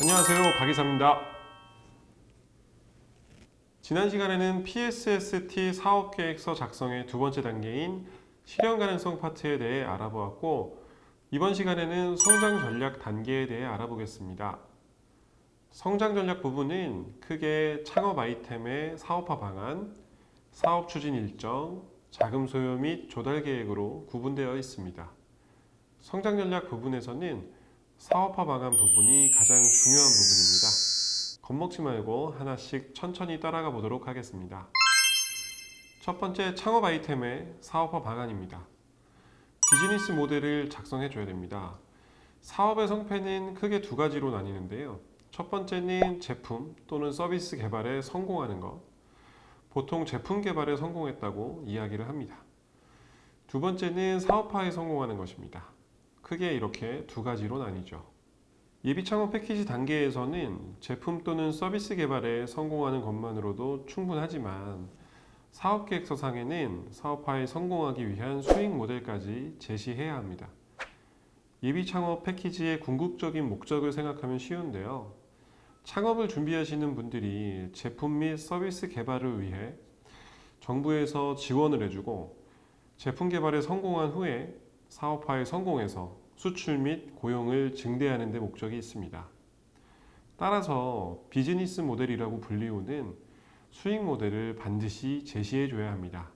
안녕하세요, 박이사입니다. 지난 시간에는 PSST 사업계획서 작성의 두 번째 단계인 실현 가능성 파트에 대해 알아보았고, 이번 시간에는 성장 전략 단계에 대해 알아보겠습니다. 성장 전략 부분은 크게 창업 아이템의 사업화 방안, 사업 추진 일정, 자금 소요 및 조달 계획으로 구분되어 있습니다. 성장 전략 부분에서는 사업화 방안 부분이 가장 중요한 부분입니다. 겁먹지 말고 하나씩 천천히 따라가 보도록 하겠습니다. 첫 번째, 창업 아이템의 사업화 방안입니다. 비즈니스 모델을 작성해 줘야 됩니다. 사업의 성패는 크게 두 가지로 나뉘는데요. 첫 번째는 제품 또는 서비스 개발에 성공하는 것. 보통 제품 개발에 성공했다고 이야기를 합니다. 두 번째는 사업화에 성공하는 것입니다. 크게 이렇게 두 가지로 나뉘죠. 예비 창업 패키지 단계에서는 제품 또는 서비스 개발에 성공하는 것만으로도 충분하지만 사업 계획서상에는 사업화에 성공하기 위한 수익 모델까지 제시해야 합니다. 예비 창업 패키지의 궁극적인 목적을 생각하면 쉬운데요. 창업을 준비하시는 분들이 제품 및 서비스 개발을 위해 정부에서 지원을 해주고 제품 개발에 성공한 후에 사업화에 성공해서 수출 및 고용을 증대하는 데 목적이 있습니다. 따라서 비즈니스 모델이라고 불리우는 수익 모델을 반드시 제시해 줘야 합니다.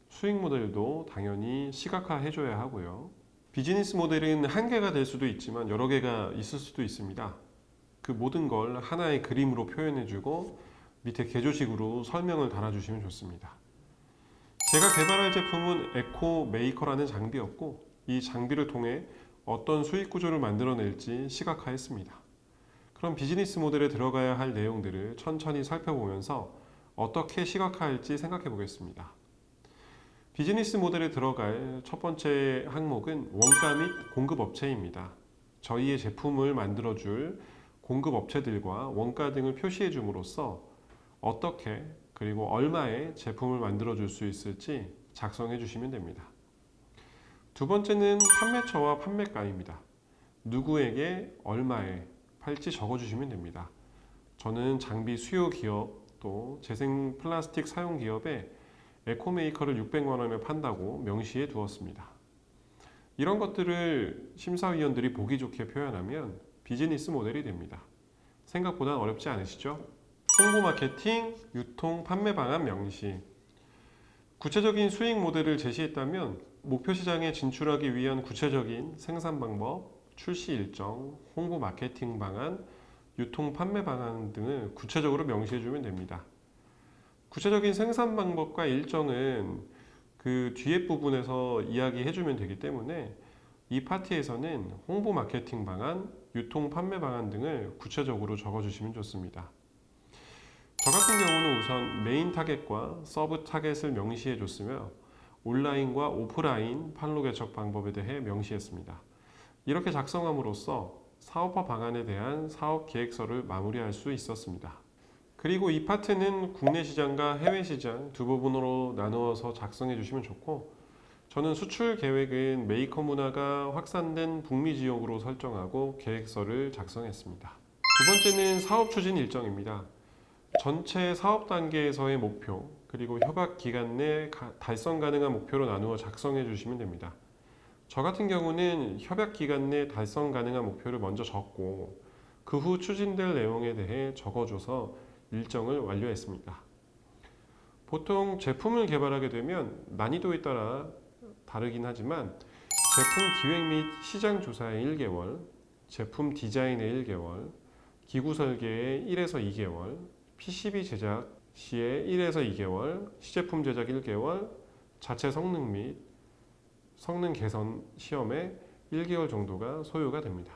수익 모델도 당연히 시각화해 줘야 하고요. 비즈니스 모델은 한 개가 될 수도 있지만 여러 개가 있을 수도 있습니다. 그 모든 걸 하나의 그림으로 표현해 주고 밑에 개조식으로 설명을 달아주시면 좋습니다. 제가 개발할 제품은 에코 메이커라는 장비였고 이 장비를 통해 어떤 수익 구조를 만들어낼지 시각화했습니다. 그럼 비즈니스 모델에 들어가야 할 내용들을 천천히 살펴보면서 어떻게 시각화할지 생각해 보겠습니다. 비즈니스 모델에 들어갈 첫 번째 항목은 원가 및 공급 업체입니다. 저희의 제품을 만들어줄 공급 업체들과 원가 등을 표시해 줌으로써 어떻게 그리고 얼마에 제품을 만들어줄 수 있을지 작성해 주시면 됩니다. 두 번째는 판매처와 판매가입니다. 누구에게 얼마에 팔지 적어주시면 됩니다. 저는 장비 수요 기업 또 재생 플라스틱 사용 기업에 에코메이커를 600만 원에 판다고 명시해 두었습니다. 이런 것들을 심사위원들이 보기 좋게 표현하면 비즈니스 모델이 됩니다. 생각보다 어렵지 않으시죠? 홍보 마케팅, 유통, 판매 방안 명시. 구체적인 수익 모델을 제시했다면 목표 시장에 진출하기 위한 구체적인 생산 방법, 출시 일정, 홍보 마케팅 방안, 유통 판매 방안 등을 구체적으로 명시해 주면 됩니다. 구체적인 생산 방법과 일정은 그 뒤에 부분에서 이야기해 주면 되기 때문에 이 파트에서는 홍보 마케팅 방안, 유통 판매 방안 등을 구체적으로 적어 주시면 좋습니다. 저 같은 경우는 우선 메인 타겟과 서브 타겟을 명시해 줬으며 온라인과 오프라인 판로 개척 방법에 대해 명시했습니다. 이렇게 작성함으로써 사업화 방안에 대한 사업 계획서를 마무리할 수 있었습니다. 그리고 이 파트는 국내 시장과 해외 시장 두 부분으로 나누어서 작성해 주시면 좋고 저는 수출 계획은 메이커 문화가 확산된 북미 지역으로 설정하고 계획서를 작성했습니다. 두 번째는 사업 추진 일정입니다. 전체 사업 단계에서의 목표 그리고 협약 기간 내 달성 가능한 목표로 나누어 작성해 주시면 됩니다. 저 같은 경우는 협약 기간 내 달성 가능한 목표를 먼저 적고 그 후 추진될 내용에 대해 적어줘서 일정을 완료했습니다. 보통 제품을 개발하게 되면 난이도에 따라 다르긴 하지만 제품 기획 및 시장 조사의 1개월, 제품 디자인의 1개월, 기구 설계의 1에서 2개월, PCB 제작 시의 1에서 2개월, 시제품 제작 1개월, 자체 성능 및 성능 개선 시험에 1개월 정도가 소요가 됩니다.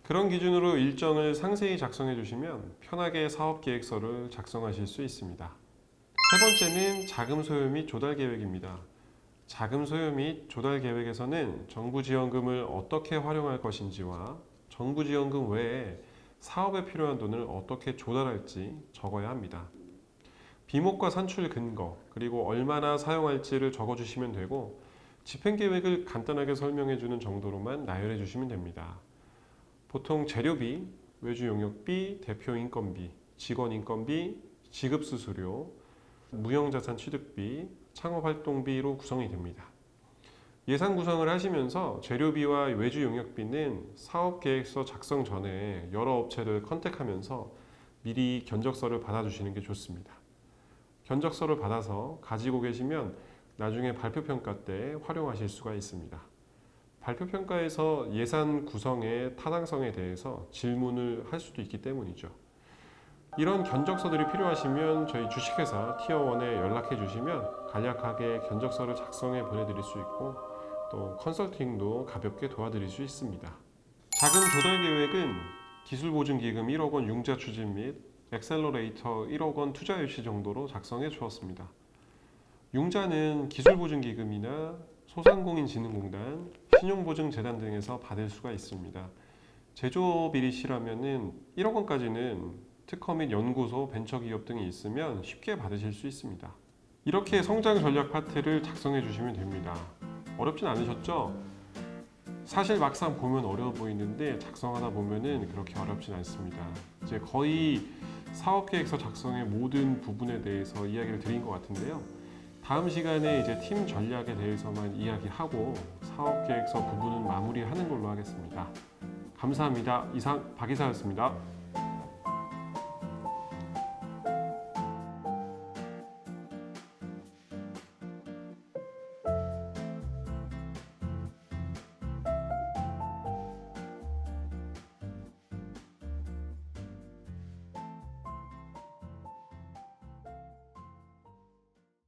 그런 기준으로 일정을 상세히 작성해 주시면 편하게 사업 계획서를 작성하실 수 있습니다. 세 번째는 자금 소요 및 조달 계획입니다. 자금 소요 및 조달 계획에서는 정부 지원금을 어떻게 활용할 것인지와 정부 지원금 외에 사업에 필요한 돈을 어떻게 조달할지 적어야 합니다. 비목과 산출 근거, 그리고 얼마나 사용할지를 적어주시면 되고 집행계획을 간단하게 설명해주는 정도로만 나열해 주시면 됩니다. 보통 재료비, 외주 용역비, 대표 인건비, 직원 인건비, 지급 수수료, 무형자산 취득비, 창업활동비로 구성이 됩니다. 예산 구성을 하시면서 재료비와 외주 용역비는 사업계획서 작성 전에 여러 업체를 컨택하면서 미리 견적서를 받아주시는 게 좋습니다. 견적서를 받아서 가지고 계시면 나중에 발표평가 때 활용하실 수가 있습니다. 발표평가에서 예산 구성의 타당성에 대해서 질문을 할 수도 있기 때문이죠. 이런 견적서들이 필요하시면 저희 주식회사 티어1에 연락해 주시면 간략하게 견적서를 작성해 보내드릴 수 있고 또 컨설팅도 가볍게 도와드릴 수 있습니다. 자금 조달 계획은 기술보증기금 1억 원 융자 추진 및 엑셀러레이터 1억 원 투자 유치 정도로 작성해 주었습니다. 융자는 기술보증기금이나 소상공인진흥공단, 신용보증재단 등에서 받을 수가 있습니다. 제조업일이 시라면은 1억 원까지는 특허 및 연구소, 벤처기업 등이 있으면 쉽게 받으실 수 있습니다. 이렇게 성장 전략 파트를 작성해 주시면 됩니다. 어렵진 않으셨죠? 사실 막상 보면 어려워 보이는데 작성하다 보면은 그렇게 어렵진 않습니다. 이제 거의 사업계획서 작성의 모든 부분에 대해서 이야기를 드린 것 같은데요. 다음 시간에 이제 팀 전략에 대해서만 이야기하고 사업계획서 부분은 마무리하는 걸로 하겠습니다. 감사합니다. 이상 박 이사였습니다.